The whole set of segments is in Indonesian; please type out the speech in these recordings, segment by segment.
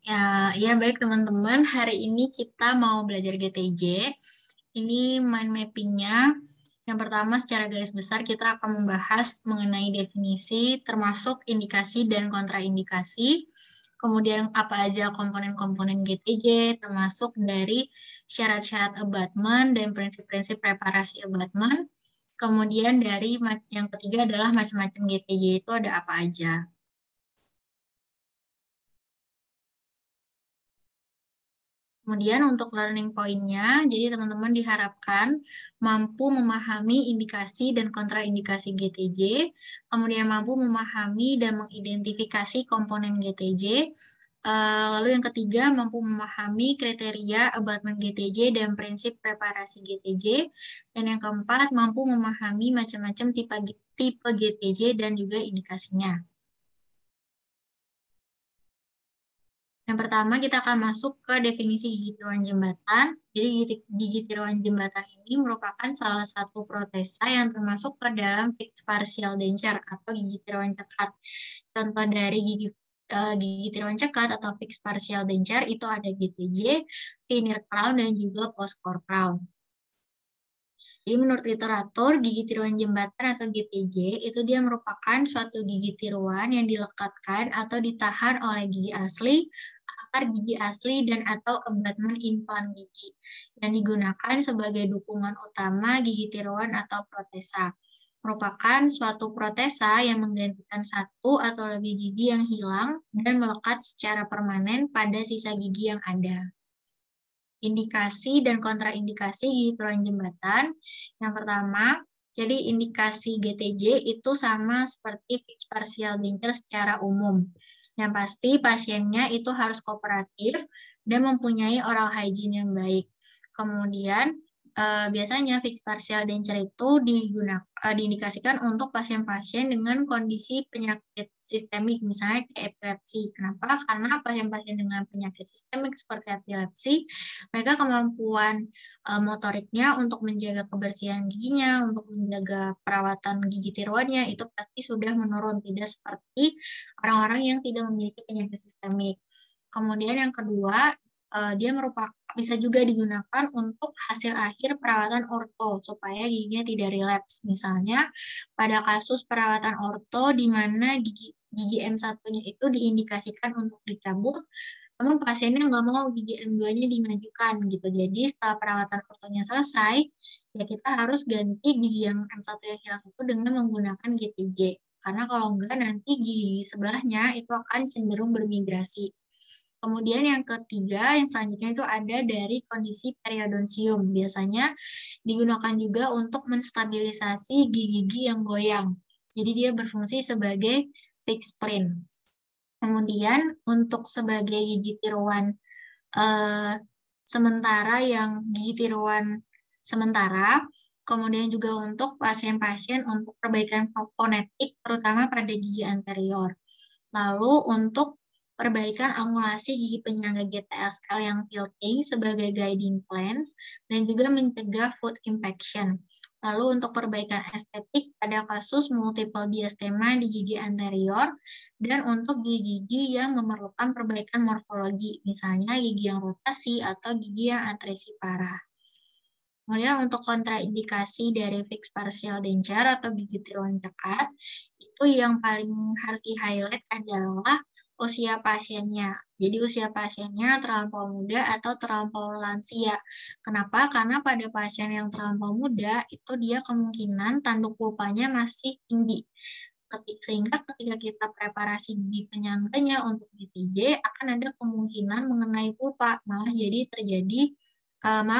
Ya baik teman-teman, hari ini kita mau belajar GTJ. Ini mind mapping-nya. Yang pertama secara garis besar kita akan membahas mengenai definisi, termasuk indikasi dan kontraindikasi. Kemudian apa aja komponen-komponen GTJ, termasuk dari syarat-syarat abatement dan prinsip-prinsip preparasi abatement. Kemudian dari yang ketiga adalah macam-macam GTJ itu ada apa aja. Kemudian untuk learning point-nya, jadi teman-teman diharapkan mampu memahami indikasi dan kontraindikasi GTJ, kemudian mampu memahami dan mengidentifikasi komponen GTJ, lalu yang ketiga mampu memahami kriteria abatement GTJ dan prinsip preparasi GTJ, dan yang keempat mampu memahami macam-macam tipe GTJ dan juga indikasinya. Yang pertama kita akan masuk ke definisi gigi tiruan jembatan. Jadi gigi tiruan jembatan ini merupakan salah satu protesa yang termasuk ke dalam fixed partial denture atau gigi tiruan cekat. Contoh dari gigi tiruan cekat atau fixed partial denture itu ada GTJ, veneer crown, dan juga post core crown. Jadi menurut literatur, gigi tiruan jembatan atau GTJ itu dia merupakan suatu gigi tiruan yang dilekatkan atau ditahan oleh gigi asli, akar gigi asli, dan atau abatement implant gigi yang digunakan sebagai dukungan utama gigi tiruan atau protesa. Merupakan suatu protesa yang menggantikan satu atau lebih gigi yang hilang dan melekat secara permanen pada sisa gigi yang ada. Indikasi dan kontraindikasi gigi tiruan jembatan. Yang pertama, jadi indikasi GTJ itu sama seperti fixed partial denture secara umum. Yang pasti pasiennya itu harus kooperatif dan mempunyai oral hygiene yang baik. Kemudian biasanya fixed partial denture itu diindikasikan untuk pasien-pasien dengan kondisi penyakit sistemik, misalnya kayak epilepsi. Kenapa? Karena pasien-pasien dengan penyakit sistemik seperti epilepsi, mereka kemampuan motoriknya untuk menjaga kebersihan giginya, untuk menjaga perawatan gigi tiruannya, itu pasti sudah menurun, tidak seperti orang-orang yang tidak memiliki penyakit sistemik. Kemudian yang kedua, dia bisa juga digunakan untuk hasil akhir perawatan orto supaya giginya tidak relapse. Misalnya pada kasus perawatan orto di mana gigi M1-nya itu diindikasikan untuk dicabut, namun pasiennya nggak mau gigi M2-nya dimajukan gitu. Jadi setelah perawatan ortonya selesai, ya kita harus ganti gigi yang M1 yang hilang itu dengan menggunakan GTJ. Karena kalau enggak nanti gigi sebelahnya itu akan cenderung bermigrasi. Kemudian yang ketiga, yang selanjutnya itu ada dari kondisi periodonsium. Biasanya digunakan juga untuk menstabilisasi gigi-gigi yang goyang. Jadi dia berfungsi sebagai fixed plane. Kemudian untuk sebagai gigi tiruan sementara gigi tiruan sementara, kemudian juga untuk pasien-pasien untuk perbaikan fonetik terutama pada gigi anterior. Lalu untuk perbaikan angulasi gigi penyangga GTSL yang tilting sebagai guiding plans dan juga mencegah food impaction. Lalu untuk perbaikan estetik pada kasus multiple diastema di gigi anterior dan untuk gigi-gigi yang memerlukan perbaikan morfologi, misalnya gigi yang rotasi atau gigi yang atresi parah. Kemudian untuk kontraindikasi dari fixed partial denture atau gigi tiruan cekat, itu yang paling harus di-highlight adalah usia pasiennya. Jadi usia pasiennya terlampau muda atau terlampau lansia. Kenapa? Karena pada pasien yang terlampau muda, itu dia kemungkinan tanduk pulpanya masih tinggi. Sehingga ketika kita preparasi gigi penyangganya untuk GTJ, akan ada kemungkinan mengenai pulpa. Malah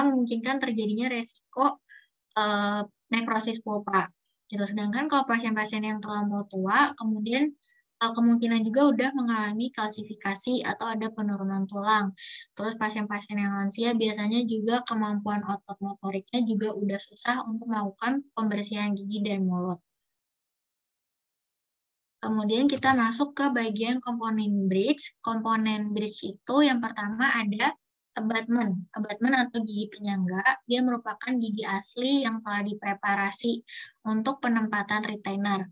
memungkinkan terjadinya resiko nekrosis pulpa. Gitu. Sedangkan kalau pasien-pasien yang terlampau tua, kemudian kemungkinan juga udah mengalami kalsifikasi atau ada penurunan tulang. Terus pasien-pasien yang lansia biasanya juga kemampuan otot motoriknya juga udah susah untuk melakukan pembersihan gigi dan mulut. Kemudian kita masuk ke bagian komponen bridge. Komponen bridge itu yang pertama ada abatement. Abatement atau gigi penyangga, dia merupakan gigi asli yang telah dipreparasi untuk penempatan retainer.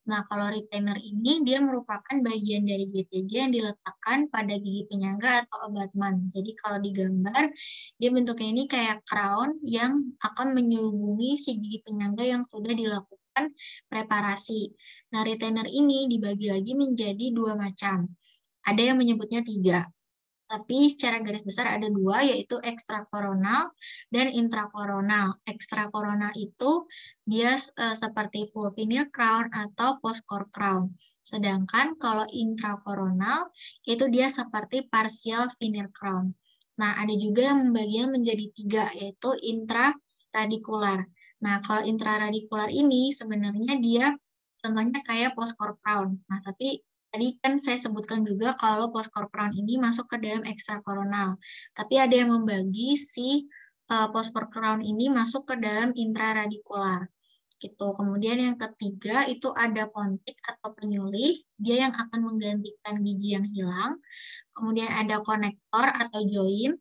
Nah, kalau retainer ini dia merupakan bagian dari GTJ yang diletakkan pada gigi penyangga atau abutment. Jadi kalau digambar, dia bentuknya ini kayak crown yang akan menyelubungi si gigi penyangga yang sudah dilakukan preparasi. Nah, retainer ini dibagi lagi menjadi dua macam. Ada yang menyebutnya tiga. Tapi secara garis besar ada dua, yaitu ekstrakoronal dan intrakoronal. Ekstrakoronal itu dia seperti full veneer crown atau post-core crown. Sedangkan kalau intrakoronal itu dia seperti partial veneer crown. Nah, ada juga yang membaginya menjadi tiga, yaitu intraradikular. Nah, kalau intraradikular ini sebenarnya dia contohnya kayak post-core crown. Nah, tapi tadi kan saya sebutkan juga kalau post-core crown ini masuk ke dalam ekstrakoronal. Tapi ada yang membagi si post-core crown ini masuk ke dalam intraradikular. Gitu. Kemudian yang ketiga itu ada pontik atau penyulih, dia yang akan menggantikan gigi yang hilang. Kemudian ada konektor atau join,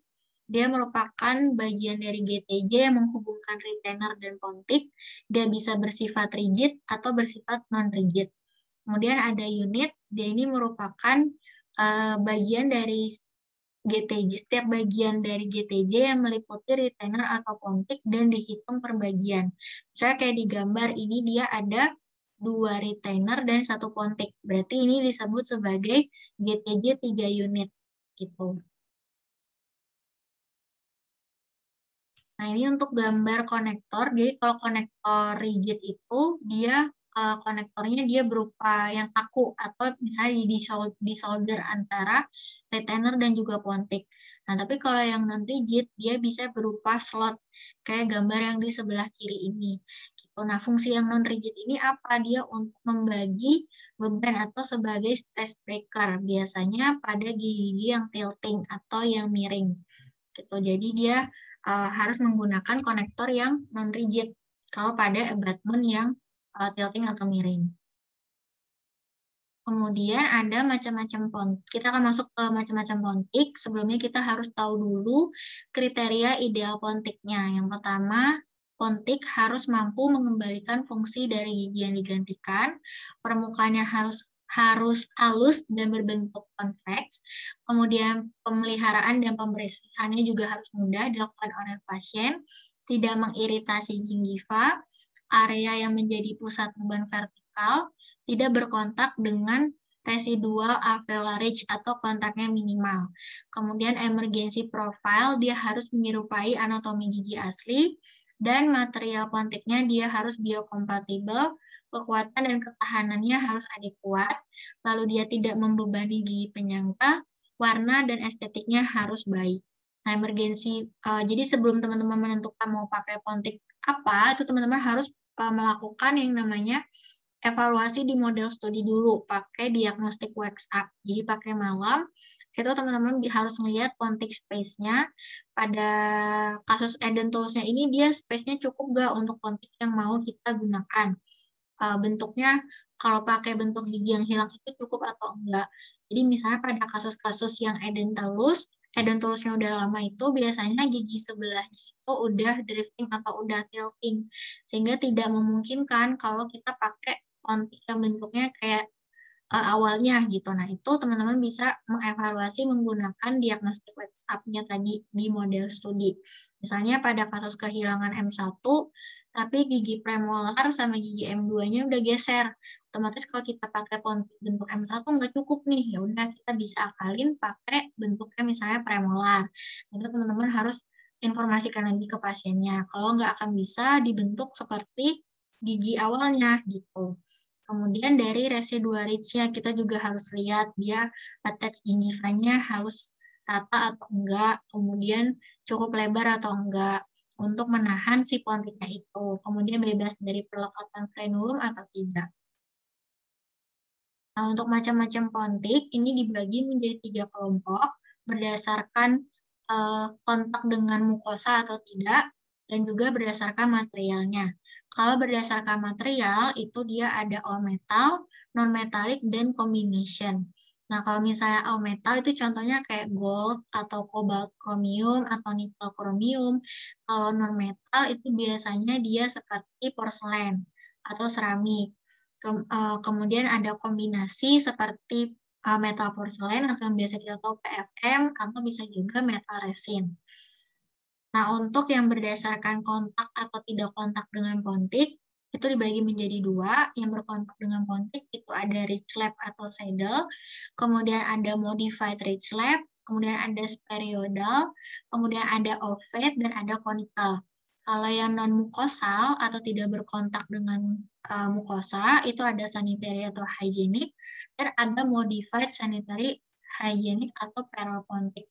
dia merupakan bagian dari GTJ yang menghubungkan retainer dan pontik. Dia bisa bersifat rigid atau bersifat non-rigid. Kemudian ada unit, dia ini merupakan bagian dari GTJ, setiap bagian dari GTJ yang meliputi retainer atau pontik dan dihitung per bagian. Misalnya kayak di gambar ini dia ada 2 retainer dan 1 pontik. Berarti ini disebut sebagai GTJ 3 unit. Gitu. Nah, ini untuk gambar konektor. Jadi kalau konektor rigid itu dia konektornya dia berupa yang kaku atau misalnya di solder antara retainer dan juga pontik. Nah, tapi kalau yang non rigid dia bisa berupa slot kayak gambar yang di sebelah kiri ini. Gitu. Nah, fungsi yang non rigid ini apa? Dia untuk membagi beban atau sebagai stress breaker biasanya pada gigi-gigi yang tilting atau yang miring. Gitu. Jadi dia harus menggunakan konektor yang non-rigid kalau pada abutment yang tilting atau miring. Kemudian ada macam-macam pontik. Kita akan masuk ke macam-macam pontik. Sebelumnya kita harus tahu dulu kriteria ideal pontiknya. Yang pertama, pontik harus mampu mengembalikan fungsi dari gigi yang digantikan. Permukaannya harus halus dan berbentuk konveks. Kemudian pemeliharaan dan pembersihannya juga harus mudah dilakukan oleh pasien. Tidak mengiritasi gingiva, area yang menjadi pusat beban vertikal, tidak berkontak dengan residual alveolar ridge atau kontaknya minimal. Kemudian emergency profile, dia harus menyerupai anatomi gigi asli, dan material pontiknya dia harus biokompatibel, kekuatan dan ketahanannya harus adekuat, lalu dia tidak membebani gigi penyangga, warna dan estetiknya harus baik. Nah, emergency, jadi sebelum teman-teman menentukan mau pakai pontik apa, itu teman-teman harus melakukan yang namanya evaluasi di model studi dulu, pakai diagnostik wax up. Jadi pakai malam, itu teman-teman harus melihat pontik space-nya. Pada kasus edentulus-nya ini, dia space-nya cukup nggak untuk pontik yang mau kita gunakan. Bentuknya, kalau pakai bentuk gigi yang hilang itu cukup atau enggak. Jadi misalnya pada kasus-kasus yang edentulusnya udah lama itu biasanya gigi sebelahnya itu udah drifting atau udah tilting. Sehingga tidak memungkinkan kalau kita pakai pontik yang bentuknya kayak awalnya gitu. Nah, itu teman-teman bisa mengevaluasi menggunakan diagnostik wax up-nya tadi di model studi. Misalnya pada kasus kehilangan M1, tapi gigi premolar sama gigi M2-nya udah geser. Otomatis kalau kita pakai pontik bentuk M1 nggak cukup nih, ya udah kita bisa akalin pakai bentuknya misalnya premolar. Itu teman-teman harus informasikan lagi ke pasiennya. Kalau nggak akan bisa dibentuk seperti gigi awalnya gitu. Kemudian dari residual ridge-nya kita juga harus lihat dia attach gingivanya harus rata atau enggak, kemudian cukup lebar atau enggak untuk menahan si pontiknya itu. Kemudian bebas dari perlekatan frenulum atau tidak. Nah, untuk macam-macam pontik ini dibagi menjadi 3 kelompok berdasarkan kontak dengan mukosa atau tidak dan juga berdasarkan materialnya. Kalau berdasarkan material, itu dia ada all metal, non-metallic, dan combination. Nah, kalau misalnya all metal itu contohnya kayak gold atau cobalt chromium atau nickel chromium. Kalau non-metal itu biasanya dia seperti porselen atau seramik. Kemudian ada kombinasi seperti metal porselen atau yang biasa kita tahu PFM, atau bisa juga metal resin. Nah, untuk yang berdasarkan kontak atau tidak kontak dengan pontik, itu dibagi menjadi dua. Yang berkontak dengan pontik itu ada ridge slab atau saddle, kemudian ada modified ridge slab, kemudian ada spheroidal, kemudian ada ovate, dan ada conical. Kalau yang non-mukosal atau tidak berkontak dengan mukosa, itu ada sanitary atau hygienic, dan ada modified sanitary hygienic atau parapontic.